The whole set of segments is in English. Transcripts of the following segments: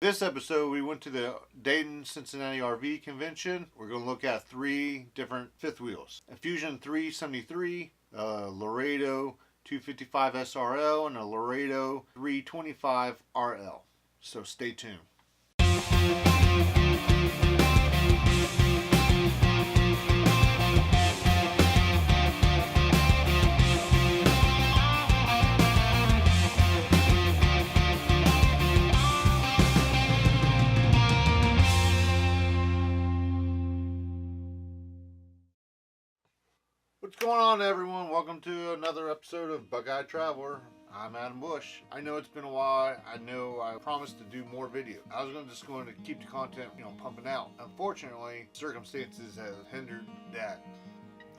This episode, we went to the Dayton-Cincinnati RV convention. We're going to look at 3 different fifth wheels. A Fuzion 373, a Laredo 255 SRL, and a Laredo 325 RL. So stay tuned. What's going on, everyone? Welcome to another episode of Buckeye Traveler. I'm Adam Bush. I know it's been a while. I know I promised to do more video. I was just going to keep the content, pumping out. Unfortunately, circumstances have hindered that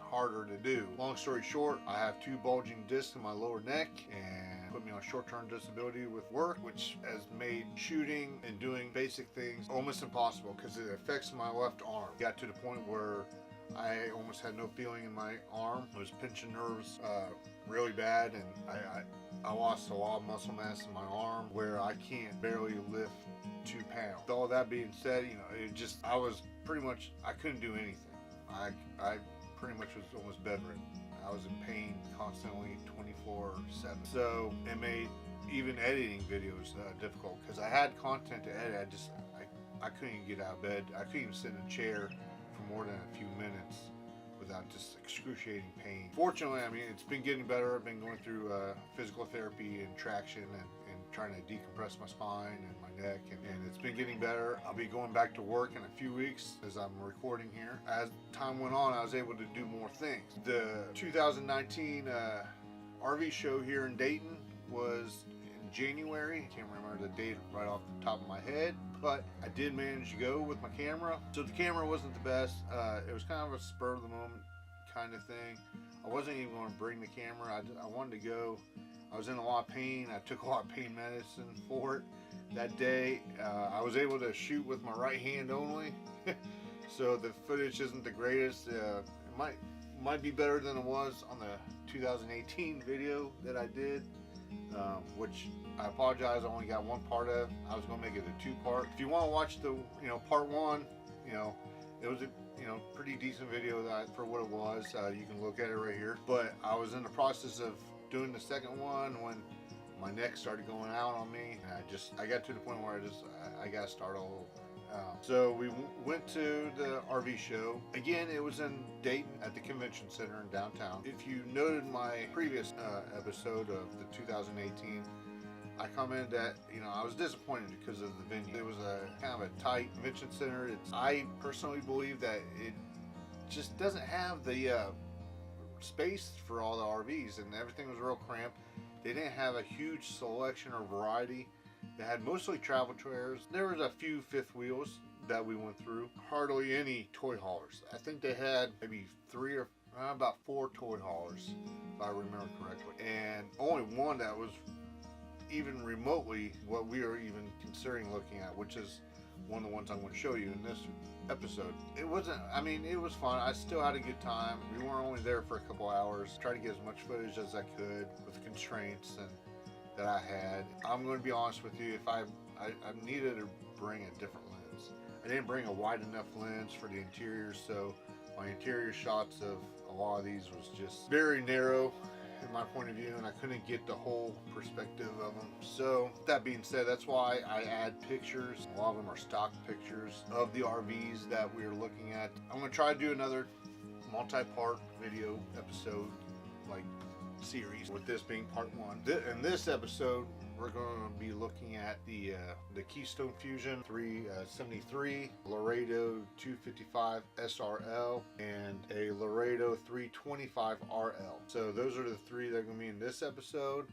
harder to do. Long story short, I have 2 bulging discs in my lower neck and put me on short-term disability with work, which has made shooting and doing basic things almost impossible because it affects my left arm. Got to the point where I almost had no feeling in my arm. I was pinching nerves really bad, and I lost a lot of muscle mass in my arm where I can't barely lift 2 pounds. With all that being said, I couldn't do anything. I pretty much was almost bedridden. I was in pain constantly 24/7. So it made even editing videos difficult because I had content to edit. I couldn't even get out of bed. I couldn't even sit in a chair for more than a few minutes without just excruciating pain. Fortunately, it's been getting better. I've been going through physical therapy and traction and trying to decompress my spine and my neck, and it's been getting better. I'll be going back to work in a few weeks as I'm recording here. As time went on, I was able to do more things. The 2019 RV show here in Dayton was in January. I can't remember the date right off the top of my head, but I did manage to go with my camera. So the camera wasn't the best. It was kind of a spur of the moment kind of thing. I wasn't even going to bring the camera. I wanted to go. I was in a lot of pain. I took a lot of pain medicine for it that day. I was able to shoot with my right hand only. So the footage isn't the greatest. It might be better than it was on the 2018 video that I did. Which I apologize, I only got one part of. I was going to make it a 2-part. If you want to watch the part 1, it was a pretty decent video for what it was. You can look at it right here. But I was in the process of doing the second one when my neck started going out on me, and I got to the point where I got to start all over. So we went to the RV show. Again, it was in Dayton at the convention center in downtown. If you noted my previous episode of the 2018, I commented that I was disappointed because of the venue. It was a kind of a tight convention center. I personally believe that it just doesn't have the space for all the RVs, and everything was real cramped. They didn't have a huge selection or variety. They had mostly travel trailers. There was a few fifth wheels that we went through. Hardly any toy haulers. I think they had maybe about 4 toy haulers, if I remember correctly. And only one that was even remotely what we were even considering looking at, which is one of the ones I'm going to show you in this episode. It wasn't, it was fun. I still had a good time. We weren't only there for a couple hours. Tried to get as much footage as I could with the constraints that I had. I'm going to be honest with you, if I needed to bring a different lens. I didn't bring a wide enough lens for the interior, so my interior shots of a lot of these was just very narrow in my point of view, and I couldn't get the whole perspective of them. So that being said, that's why I add pictures. A lot of them are stock pictures of the RVs that we are looking at. I'm going to try to do another multi-part video episode series, with this being part 1. In this episode, we're going to be looking at the Keystone Fuzion 373, Laredo 255 SRL, and a Laredo 325 RL. So those are the 3 that are going to be in this episode.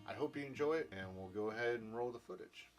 I hope you enjoy it, and we'll go ahead and roll the footage.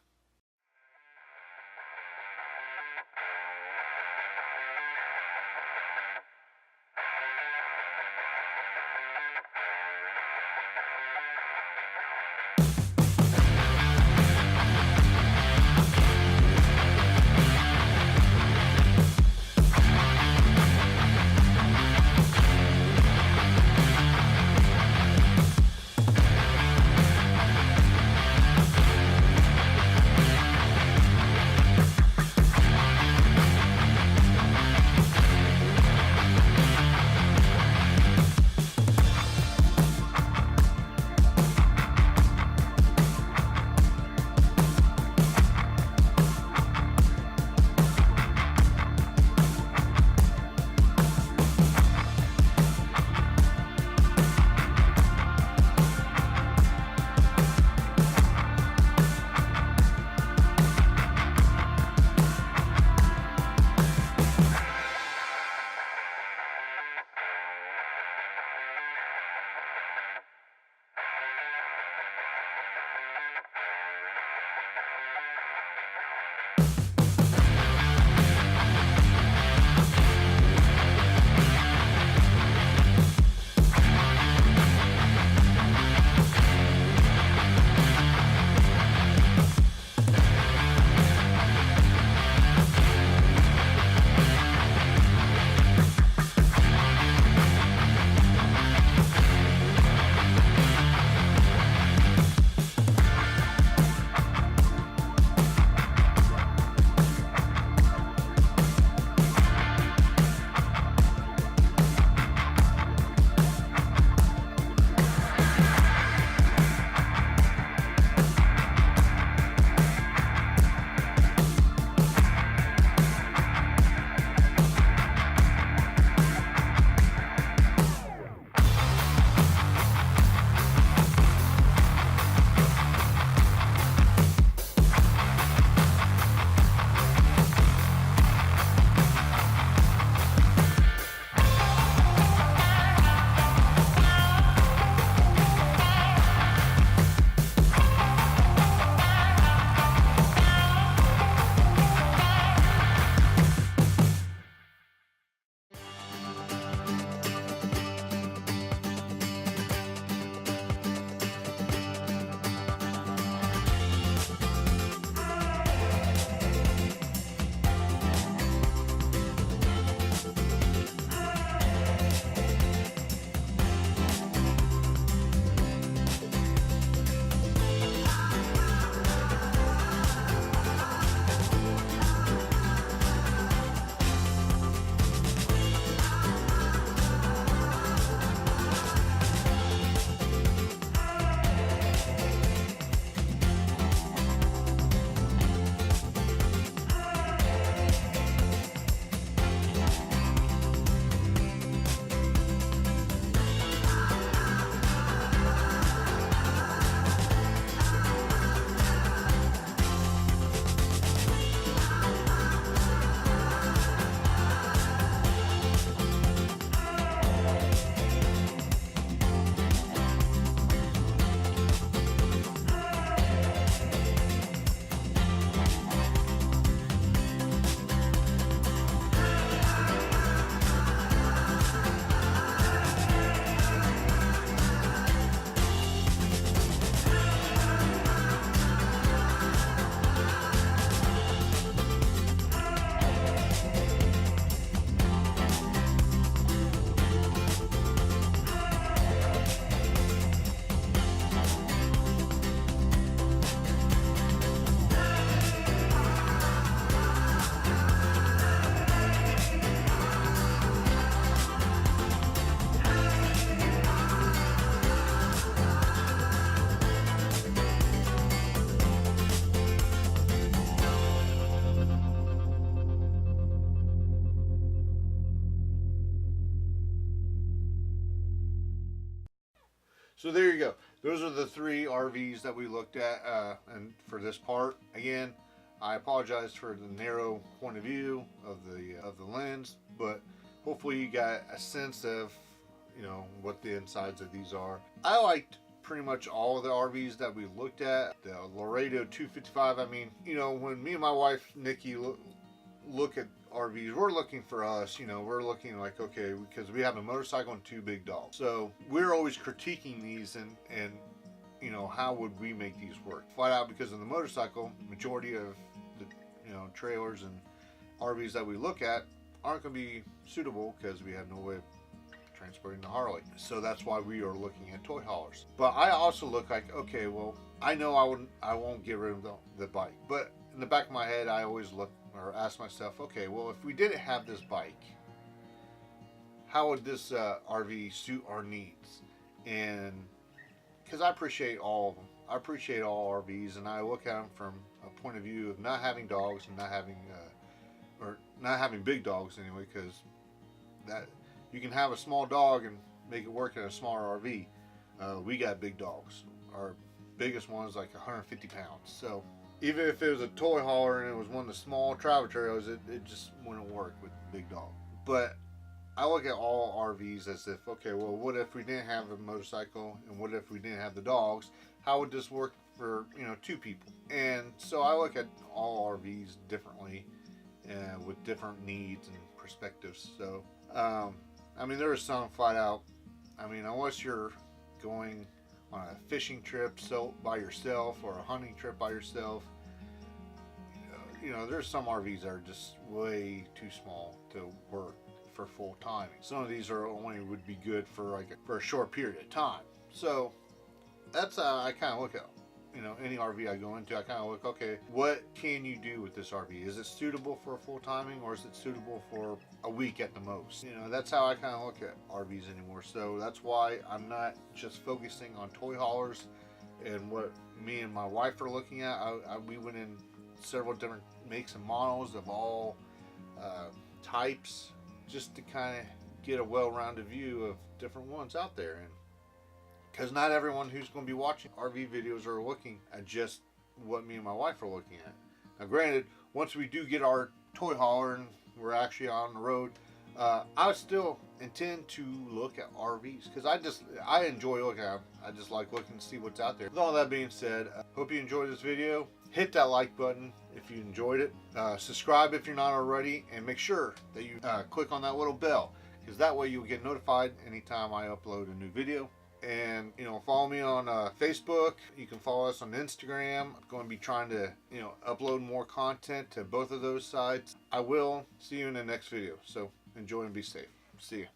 So there you go. Those are the 3 RVs that we looked at, and for this part. Again, I apologize for the narrow point of view of the lens, but hopefully you got a sense of, you know, what the insides of these are. I liked pretty much all of the RVs that we looked at. The Laredo 255. I mean, you know, when me and my wife Nikki look at RVs, we're looking for us, you know, we're looking like, okay, because we have a motorcycle and 2 big dogs, so we're always critiquing these and you know, how would we make these work? Flat out, because of the motorcycle, majority of the, you know, trailers and RVs that we look at aren't going to be suitable because we have no way of transporting the Harley. So that's why we are looking at toy haulers. But I also look like, okay, well, I know I won't get rid of the bike, but in the back of my head, I always look or ask myself, okay, well, if we didn't have this bike, how would this RV suit our needs? And because I appreciate all of them, I appreciate all RVs, and I look at them from a point of view of not having dogs and not having big dogs anyway, because that you can have a small dog and make it work in a smaller RV. We got big dogs. Our biggest one is like 150 pounds. So even if it was a toy hauler and it was one of the small travel trailers, it just wouldn't work with the big dog. But I look at all RVs as if, okay, well, what if we didn't have a motorcycle, and what if we didn't have the dogs? How would this work for, you know, 2 people? And so I look at all RVs differently, with different needs and perspectives. So, I mean, there are some flat out, I mean, unless you're going on a fishing trip by yourself or a hunting trip by yourself, you know, there's some RVs that are just way too small to work for full timing. Some of these would be good for for a short period of time. So that's how I kind of look at, you know, any RV I go into. I kind of look, okay, what can you do with this RV? Is it suitable for full timing, or is it suitable for a week at the most? You know, that's how I kind of look at RVs anymore. So that's why I'm not just focusing on toy haulers and what me and my wife are looking at. We went in several different makes and models of all types, just to kind of get a well-rounded view of different ones out there. And because not everyone who's going to be watching RV videos are looking at just what me and my wife are looking at. Now granted, once we do get our toy hauler and we're actually on the road, I still intend to look at RVs because I enjoy looking at them. I just like looking to see what's out there. With all that being said, hope you enjoyed this video. Hit that like button if you enjoyed it. Subscribe if you're not already, and make sure that you click on that little bell, because that way you'll get notified anytime I upload a new video. And, you know, follow me on Facebook. You can follow us on Instagram. I'm going to be trying to, you know, upload more content to both of those sites. I will see you in the next video. So enjoy and be safe. See you.